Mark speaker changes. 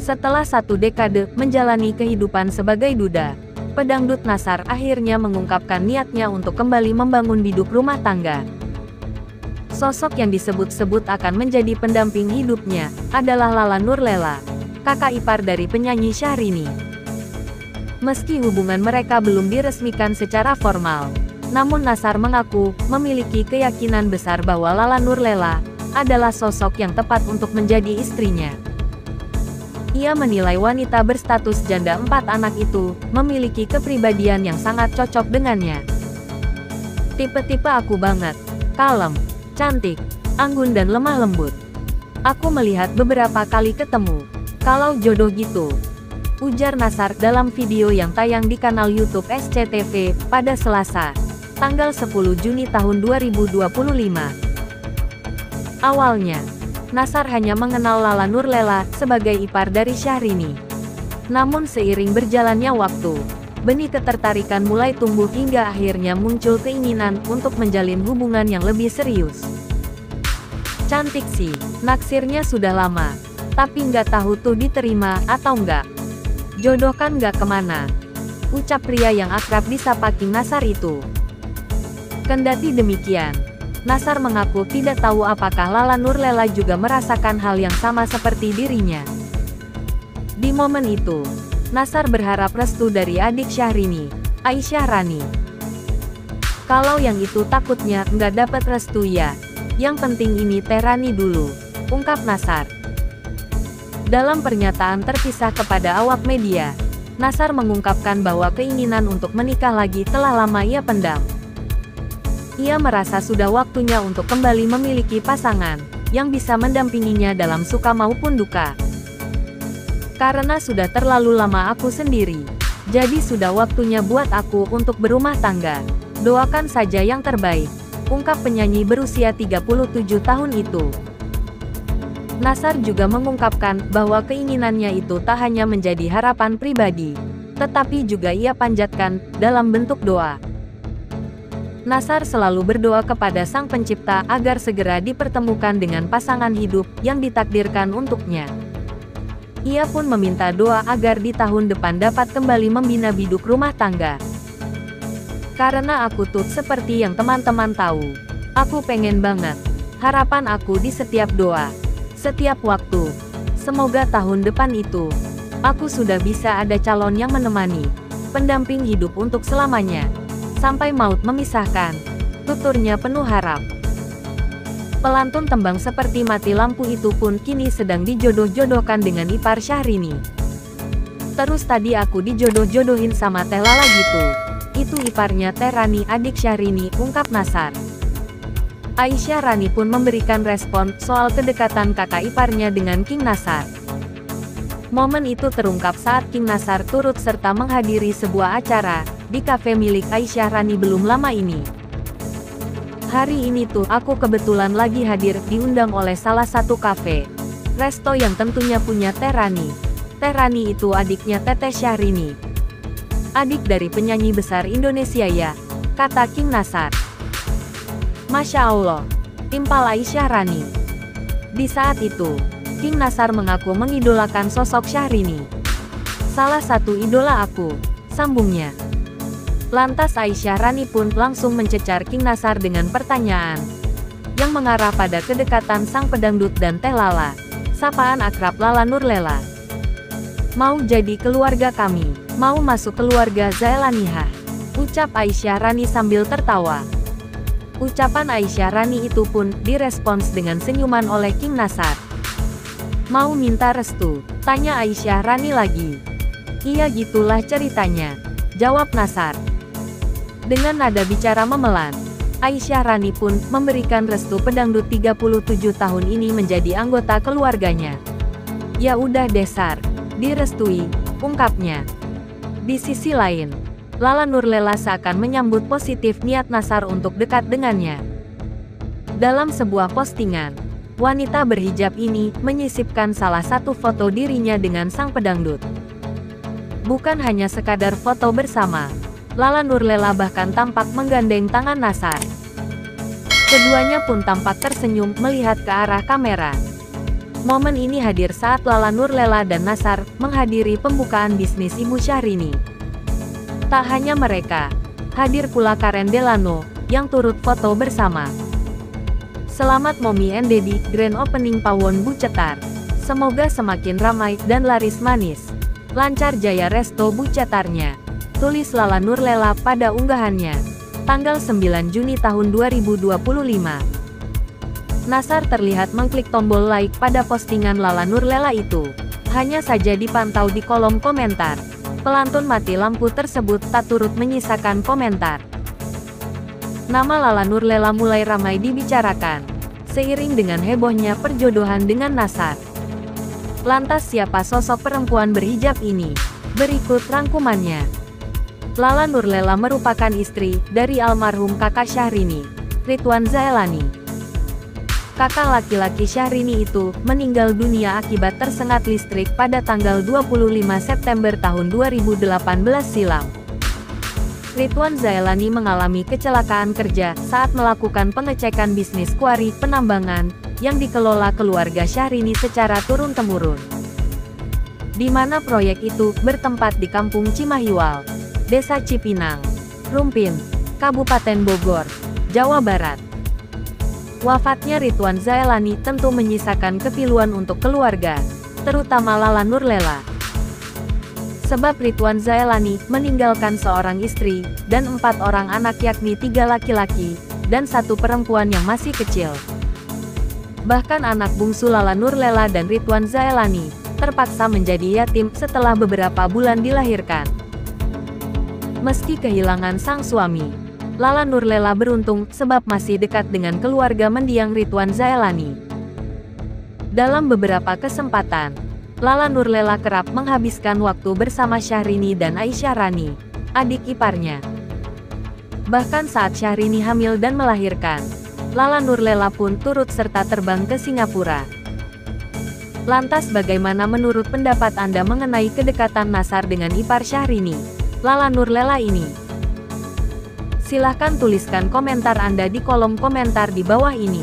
Speaker 1: Setelah 1 dekade menjalani kehidupan sebagai duda, pedangdut Nassar akhirnya mengungkapkan niatnya untuk kembali membangun biduk rumah tangga. Sosok yang disebut-sebut akan menjadi pendamping hidupnya adalah Lala Nurlela, kakak ipar dari penyanyi Syahrini. Meski hubungan mereka belum diresmikan secara formal, namun Nassar mengaku memiliki keyakinan besar bahwa Lala Nurlela adalah sosok yang tepat untuk menjadi istrinya. Ia menilai wanita berstatus janda 4 anak itu memiliki kepribadian yang sangat cocok dengannya. Tipe-tipe aku banget, kalem, cantik, anggun dan lemah lembut. Aku melihat beberapa kali ketemu, kalau jodoh gitu, ujar Nassar dalam video yang tayang di kanal YouTube SCTV pada Selasa, tanggal 10 Juni tahun 2025. Awalnya, Nassar hanya mengenal Lala Nurlela sebagai ipar dari Syahrini. Namun seiring berjalannya waktu, benih ketertarikan mulai tumbuh hingga akhirnya muncul keinginan untuk menjalin hubungan yang lebih serius. Cantik sih, naksirnya sudah lama, tapi nggak tahu tuh diterima atau nggak. Jodoh kan nggak kemana, ucap pria yang akrab disapa King Nassar itu. Kendati demikian, Nassar mengaku tidak tahu apakah Lala Nurlela juga merasakan hal yang sama seperti dirinya. Di momen itu, Nassar berharap restu dari adik Syahrini, Aisyah Rani. Kalau yang itu takutnya nggak dapat restu ya, yang penting ini Teh Rani dulu, ungkap Nassar. Dalam pernyataan terpisah kepada awak media, Nassar mengungkapkan bahwa keinginan untuk menikah lagi telah lama ia pendam. Ia merasa sudah waktunya untuk kembali memiliki pasangan yang bisa mendampinginya dalam suka maupun duka. Karena sudah terlalu lama aku sendiri, jadi sudah waktunya buat aku untuk berumah tangga. Doakan saja yang terbaik, ungkap penyanyi berusia 37 tahun itu. Nassar juga mengungkapkan bahwa keinginannya itu tak hanya menjadi harapan pribadi, tetapi juga ia panjatkan dalam bentuk doa. Nassar selalu berdoa kepada Sang Pencipta agar segera dipertemukan dengan pasangan hidup yang ditakdirkan untuknya. Ia pun meminta doa agar di tahun depan dapat kembali membina biduk rumah tangga. Karena aku tuh seperti yang teman-teman tahu, aku pengen banget. Harapan aku di setiap doa, setiap waktu. Semoga tahun depan itu, aku sudah bisa ada calon yang menemani, pendamping hidup untuk selamanya. Sampai maut memisahkan, tuturnya penuh harap. Pelantun tembang seperti mati lampu itu pun kini sedang dijodoh-jodohkan dengan ipar Syahrini. Terus tadi aku dijodoh-jodohin sama Teh Lala gitu. Itu iparnya Teh Rani adik Syahrini, ungkap Nassar. Aisyah Rani pun memberikan respon soal kedekatan kakak iparnya dengan King Nassar. Momen itu terungkap saat King Nassar turut serta menghadiri sebuah acara di kafe milik Aisyah Rani belum lama ini. Hari ini tuh aku kebetulan lagi hadir diundang oleh salah satu kafe, resto yang tentunya punya Teh Rani. Teh Rani itu adiknya Teteh Syahrini, adik dari penyanyi besar Indonesia ya, kata King Nassar. Masya Allah, timpal Aisyah Rani. Di saat itu, King Nassar mengaku mengidolakan sosok Syahrini. Salah satu idola aku, sambungnya. Lantas Aisyah Rani pun langsung mencecar King Nassar dengan pertanyaan yang mengarah pada kedekatan sang pedangdut dan Teh Lala, sapaan akrab Lala Nurlela. Mau jadi keluarga kami, mau masuk keluarga Zailaniha, ucap Aisyah Rani sambil tertawa. Ucapan Aisyah Rani itu pun direspons dengan senyuman oleh King Nassar. Mau minta restu, tanya Aisyah Rani lagi. Iya gitulah ceritanya, jawab Nassar. Dengan nada bicara memelan, Aisyah Rani pun memberikan restu pedangdut 37 tahun ini menjadi anggota keluarganya. Ya udah Desar, direstui, ungkapnya. Di sisi lain, Lala Nurlela seakan menyambut positif niat Nassar untuk dekat dengannya. Dalam sebuah postingan, wanita berhijab ini menyisipkan salah satu foto dirinya dengan sang pedangdut. Bukan hanya sekadar foto bersama, Lala Nurlela bahkan tampak menggandeng tangan Nassar. Keduanya pun tampak tersenyum melihat ke arah kamera. Momen ini hadir saat Lala Nurlela dan Nassar menghadiri pembukaan bisnis Ibu Syahrini. Tak hanya mereka, hadir pula Karen Delano yang turut foto bersama. Selamat Mommy and Daddy, grand opening Pawon Bu Cetar. Semoga semakin ramai dan laris manis. Lancar jaya resto Bu Cetarnya. Tulis Lala Nurlela pada unggahannya. Tanggal 9 Juni tahun 2025. Nassar terlihat mengklik tombol like pada postingan Lala Nurlela itu. Hanya saja dipantau di kolom komentar. Pelantun mati lampu tersebut tak turut menyisakan komentar. Nama Lala Nurlela mulai ramai dibicarakan, seiring dengan hebohnya perjodohan dengan Nassar. Lantas siapa sosok perempuan berhijab ini? Berikut rangkumannya. Lala Nurlela merupakan istri dari almarhum kakak Syahrini, Ridwan Zailani. Kakak laki-laki Syahrini itu meninggal dunia akibat tersengat listrik pada tanggal 25 September tahun 2018 silam. Ridwan Zailani mengalami kecelakaan kerja saat melakukan pengecekan bisnis kuari penambangan yang dikelola keluarga Syahrini secara turun-temurun. Di mana proyek itu bertempat di Kampung Cimahiwal, Desa Cipinang, Rumpin, Kabupaten Bogor, Jawa Barat. Wafatnya Ridwan Zailani tentu menyisakan kepiluan untuk keluarga, terutama Lala Nurlela. Sebab Ridwan Zailani meninggalkan seorang istri dan 4 orang anak, yakni 3 laki-laki dan 1 perempuan yang masih kecil. Bahkan anak bungsu Lala Nurlela dan Ridwan Zailani terpaksa menjadi yatim setelah beberapa bulan dilahirkan. Meski kehilangan sang suami, Lala Nurlela beruntung sebab masih dekat dengan keluarga mendiang Ridwan Zailani. Dalam beberapa kesempatan, Lala Nurlela kerap menghabiskan waktu bersama Syahrini dan Aisyah Rani, adik iparnya. Bahkan saat Syahrini hamil dan melahirkan, Lala Nurlela pun turut serta terbang ke Singapura. Lantas bagaimana menurut pendapat Anda mengenai kedekatan Nassar dengan ipar Syahrini, Lala Nurlela ini? Silahkan tuliskan komentar Anda di kolom komentar di bawah ini.